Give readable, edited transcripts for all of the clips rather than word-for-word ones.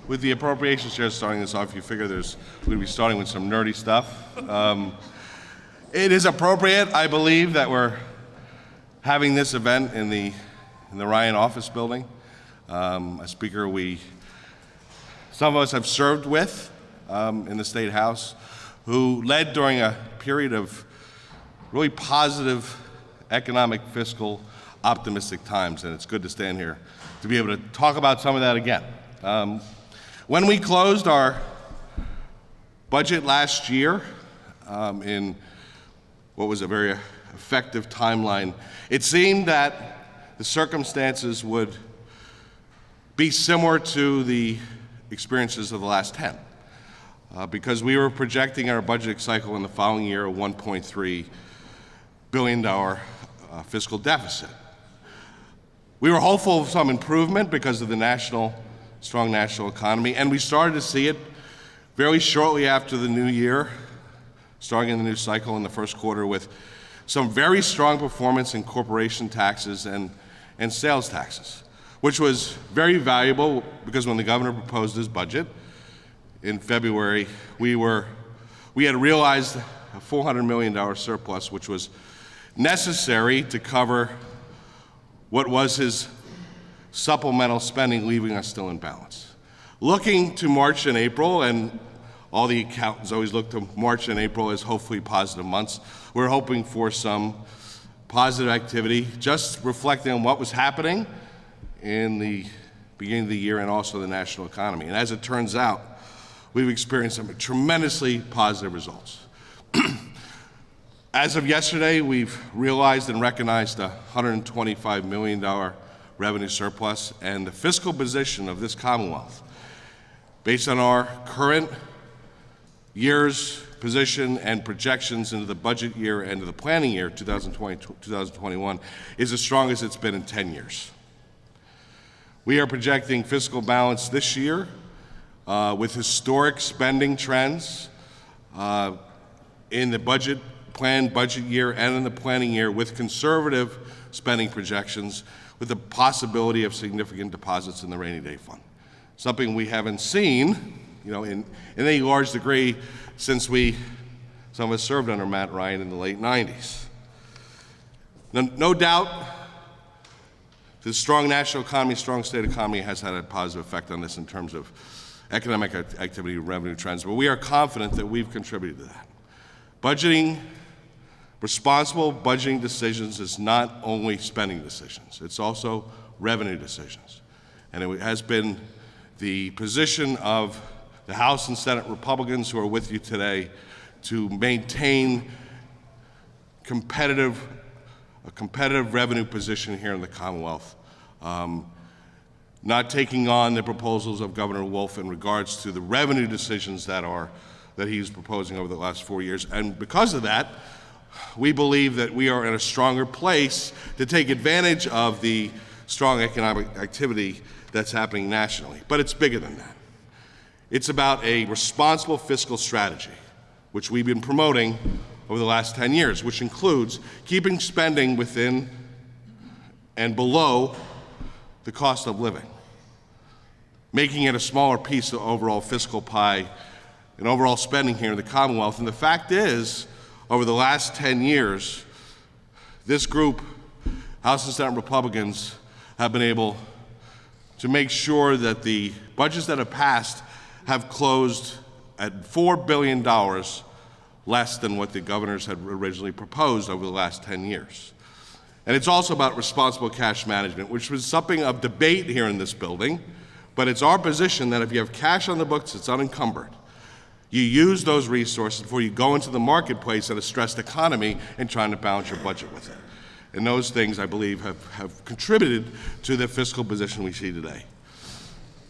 With the appropriations chair starting this off, you figure we're going to be starting with some nerdy stuff. It is appropriate, I believe, that we're having this event in the Ryan office building. A speaker some of us have served with in the State House, who led during a period of really positive economic, fiscal, optimistic times, and it's good to stand here to be able to talk about some of that again. When we closed our budget last year in what was a very effective timeline, it seemed that the circumstances would be similar to the experiences of the last 10, because we were projecting our budget cycle in the following year a $1.3 billion fiscal deficit. We were hopeful of some improvement because of the strong national economy, and we started to see it very shortly after the new year, starting in the new cycle in the first quarter, with some very strong performance in corporation taxes and sales taxes, which was very valuable because when the governor proposed his budget in February, we had realized a $400 million surplus, which was necessary to cover what was his supplemental spending, leaving us still in balance. Looking to March and April, and all the accountants always look to March and April as hopefully positive months, we're hoping for some positive activity, just reflecting on what was happening in the beginning of the year and also the national economy. And as it turns out, we've experienced some tremendously positive results. As of yesterday, we've realized and recognized a $125 million revenue surplus, and the fiscal position of this Commonwealth, based on our current year's position and projections into the budget year and to the planning year, 2020-2021, is the strongest it's been in 10 years. We are projecting fiscal balance this year with historic spending trends in the planned budget year and in the planning year, with conservative spending projections, with the possibility of significant deposits in the rainy day fund. Something we haven't seen, in any large degree since some of us served under Matt Ryan in the late 90s. No doubt, the strong national economy, strong state economy has had a positive effect on this in terms of economic activity and revenue trends, but we are confident that we've contributed to that. Responsible budgeting decisions is not only spending decisions, it's also revenue decisions. And it has been the position of the House and Senate Republicans who are with you today to maintain a competitive revenue position here in the Commonwealth, not taking on the proposals of Governor Wolf in regards to the revenue decisions that he's proposing over the last 4 years. And because of that, we believe that we are in a stronger place to take advantage of the strong economic activity that's happening nationally. But it's bigger than that. It's about a responsible fiscal strategy, which we've been promoting over the last 10 years, which includes keeping spending within and below the cost of living, making it a smaller piece of the overall fiscal pie and overall spending here in the Commonwealth. And the fact is, over the last 10 years, this group, House and Senate Republicans, have been able to make sure that the budgets that have passed have closed at $4 billion less than what the governors had originally proposed over the last 10 years. And it's also about responsible cash management, which was something of debate here in this building, but it's our position that if you have cash on the books that's unencumbered, you use those resources before you go into the marketplace in a stressed economy and trying to balance your budget with it. And those things, I believe, have contributed to the fiscal position we see today.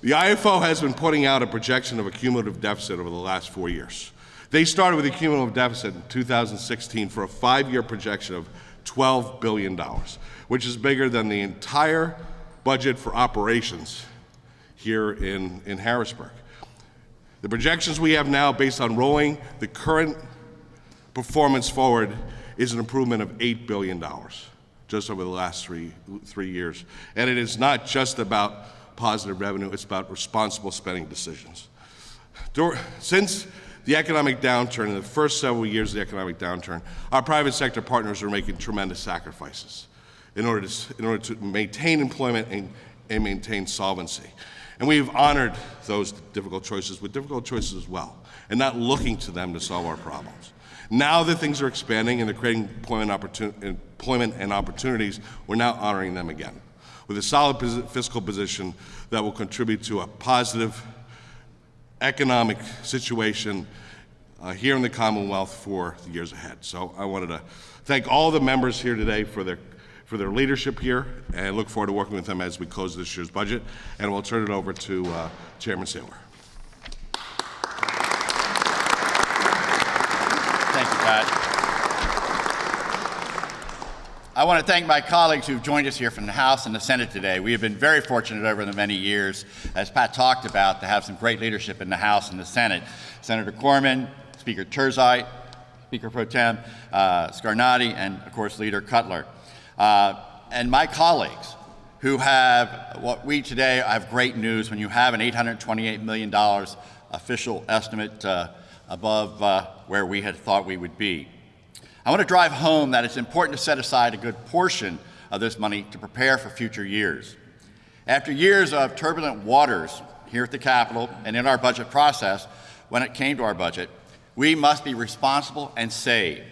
The IFO has been putting out a projection of a cumulative deficit over the last 4 years. They started with a cumulative deficit in 2016 for a 5-year projection of $12 billion, which is bigger than the entire budget for operations here in Harrisburg. The projections we have now, based on rolling the current performance forward, is an improvement of $8 billion just over the last three years. And it is not just about positive revenue, it's about responsible spending decisions. Since the economic downturn, in the first several years of the economic downturn, our private sector partners are making tremendous sacrifices in order to maintain employment and maintain solvency. And we've honored those difficult choices with difficult choices as well, and not looking to them to solve our problems. Now that things are expanding and they're creating employment and opportunities, we're now honoring them again with a solid fiscal position that will contribute to a positive economic situation here in the Commonwealth for the years ahead. So I wanted to thank all the members here today for their leadership here, and look forward to working with them as we close this year's budget. And we'll turn it over to Chairman Saylor. Thank you, Pat. I want to thank my colleagues who've joined us here from the House and the Senate today. We have been very fortunate over the many years, as Pat talked about, to have some great leadership in the House and the Senate. Senator Corman, Speaker Terzai, Speaker Pro Tem Scarnati, and of course Leader Cutler. And my colleagues who have, what we today have great news when you have an $828 million official estimate above where we had thought we would be. I want to drive home that it's important to set aside a good portion of this money to prepare for future years. After years of turbulent waters here at the Capitol and in our budget process, when it came to our budget, we must be responsible and save.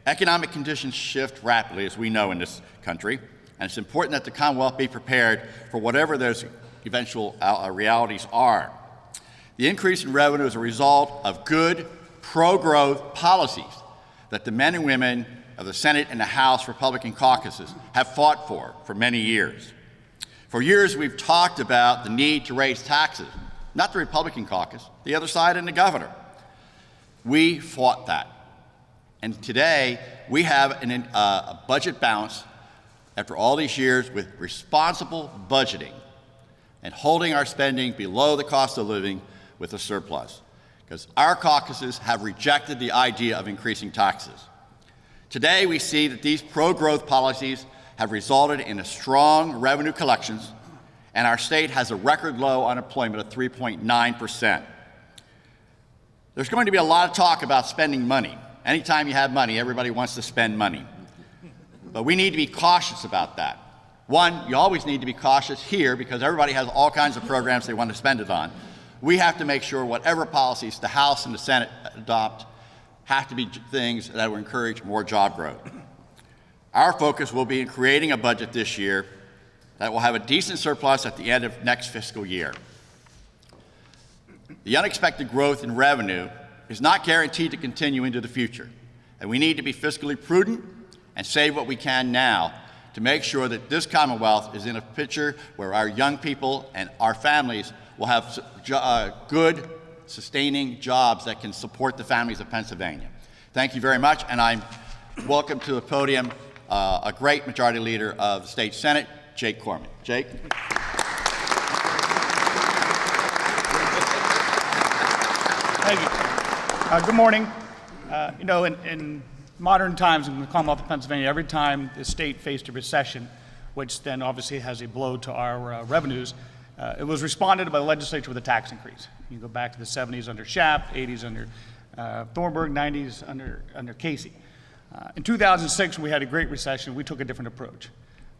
Economic conditions shift rapidly, as we know in this country, and it's important that the Commonwealth be prepared for whatever those eventual realities are. The increase in revenue is a result of good, pro-growth policies that the men and women of the Senate and the House Republican caucuses have fought for many years. For years, we've talked about the need to raise taxes, not the Republican caucus, the other side and the governor. We fought that. And today, we have a budget balance after all these years with responsible budgeting and holding our spending below the cost of living with a surplus, because our caucuses have rejected the idea of increasing taxes. Today, we see that these pro-growth policies have resulted in a strong revenue collections, and our state has a record low unemployment of 3.9%. There's going to be a lot of talk about spending money. Anytime you have money, everybody wants to spend money. But we need to be cautious about that. One, you always need to be cautious here because everybody has all kinds of programs they want to spend it on. We have to make sure whatever policies the House and the Senate adopt have to be things that will encourage more job growth. Our focus will be in creating a budget this year that will have a decent surplus at the end of next fiscal year. The unexpected growth in revenue is not guaranteed to continue into the future, and we need to be fiscally prudent and save what we can now to make sure that this Commonwealth is in a picture where our young people and our families will have good, sustaining jobs that can support the families of Pennsylvania. Thank you very much, and I welcome to the podium a great majority leader of the state Senate, Jake Corman. Jake. Thank you. Good morning. You know, in modern times in the Commonwealth of Pennsylvania, every time the state faced a recession, which then obviously has a blow to our revenues, it was responded by the legislature with a tax increase. You go back to the 70s under Schaap, 80s under Thornburg, 90s under Casey. In 2006, when we had a great recession, we took a different approach.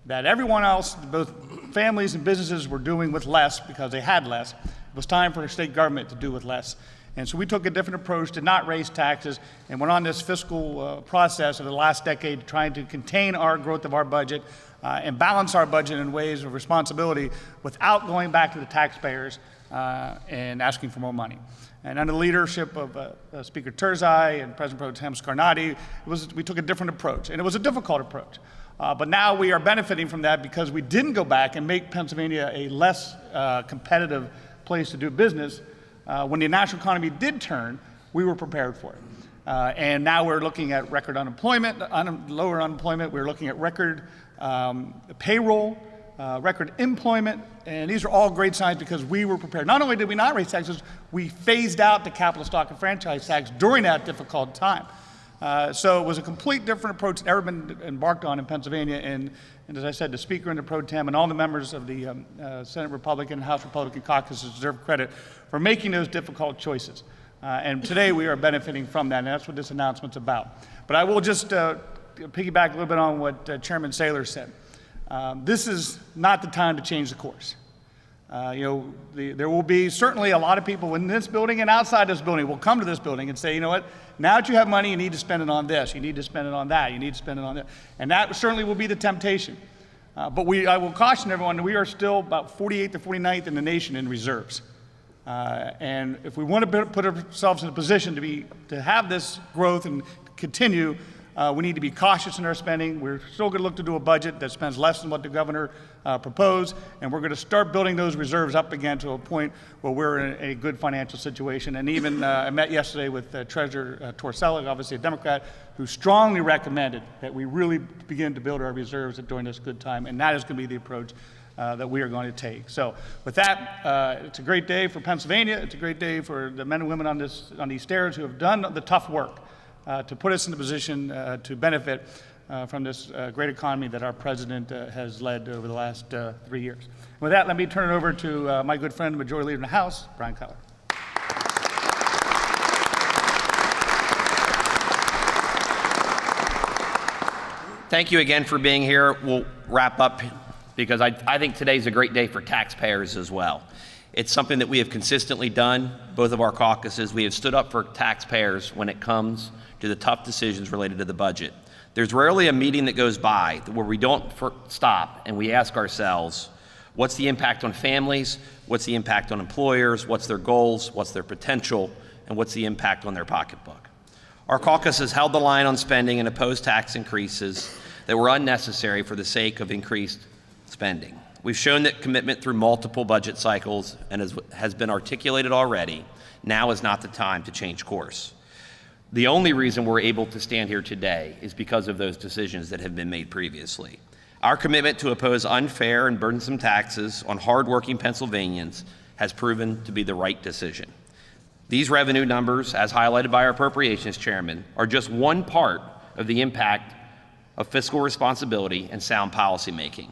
That everyone else, both families and businesses, were doing with less because they had less. It was time for the state government to do with less. And so we took a different approach, did not raise taxes, and went on this fiscal process over the last decade trying to contain our growth of our budget and balance our budget in ways of responsibility without going back to the taxpayers and asking for more money. And under the leadership of Speaker Terzai and President Pro Tem Scarnati, we took a different approach, and it was a difficult approach. But now we are benefiting from that because we didn't go back and make Pennsylvania a less competitive place to do business. When the national economy did turn, we were prepared for it. And now we're looking at record unemployment, lower unemployment. We're looking at record payroll, record employment, and these are all great signs because we were prepared. Not only did we not raise taxes, we phased out the capital stock and franchise tax during that difficult time. So it was a complete different approach than ever been embarked on in Pennsylvania. And as I said, the Speaker and the Pro Tem and all the members of the Senate Republican and House Republican caucuses deserve credit for making those difficult choices. And today we are benefiting from that, and that's what this announcement's about. But I will just piggyback a little bit on what Chairman Saylor said. This is not the time to change the course. There will be certainly a lot of people in this building and outside this building will come to this building and say, you know what, now that you have money, you need to spend it on this, you need to spend it on that, you need to spend it on that. And that certainly will be the temptation. But I will caution everyone that we are still about 48th to 49th in the nation in reserves. And if we want to put ourselves in a position to have this growth and continue, we need to be cautious in our spending. We're still going to look to do a budget that spends less than what the governor proposed, and we're going to start building those reserves up again to a point where we're in a good financial situation. And even I met yesterday with Treasurer Torsella, obviously a Democrat, who strongly recommended that we really begin to build our reserves during this good time, and that is going to be the approach that we are going to take. So with that, it's a great day for Pennsylvania. It's a great day for the men and women on these stairs who have done the tough work to put us in a position to benefit from this great economy that our president has led over the last 3 years. And with that, let me turn it over to my good friend, the Majority Leader in the House, Brian Cutler. Thank you again for being here. We'll wrap up because I think today's a great day for taxpayers as well. It's something that we have consistently done, both of our caucuses. We have stood up for taxpayers when it comes to the tough decisions related to the budget. There's rarely a meeting that goes by where we don't stop and we ask ourselves, what's the impact on families? What's the impact on employers? What's their goals? What's their potential? And what's the impact on their pocketbook? Our caucus has held the line on spending and opposed tax increases that were unnecessary for the sake of increased spending. We've shown that commitment through multiple budget cycles, and as has been articulated already, now is not the time to change course. The only reason we're able to stand here today is because of those decisions that have been made previously. Our commitment to oppose unfair and burdensome taxes on hardworking Pennsylvanians has proven to be the right decision. These revenue numbers, as highlighted by our Appropriations Chairman, are just one part of the impact of fiscal responsibility and sound policymaking.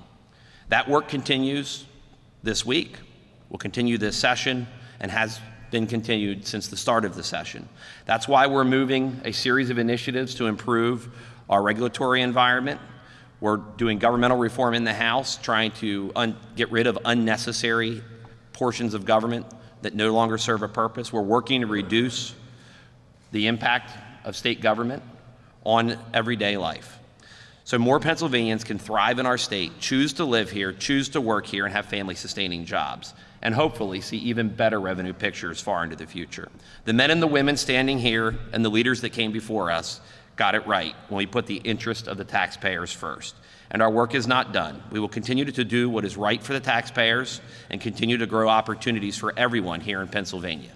That work continues this week, will continue this session, and has been continued since the start of the session. That's why we're moving a series of initiatives to improve our regulatory environment. We're doing governmental reform in the House, trying to get rid of unnecessary portions of government that no longer serve a purpose. We're working to reduce the impact of state government on everyday life, so more Pennsylvanians can thrive in our state, choose to live here, choose to work here, and have family-sustaining jobs, and hopefully see even better revenue pictures far into the future. The men and the women standing here and the leaders that came before us got it right when we put the interest of the taxpayers first. And our work is not done. We will continue to do what is right for the taxpayers and continue to grow opportunities for everyone here in Pennsylvania.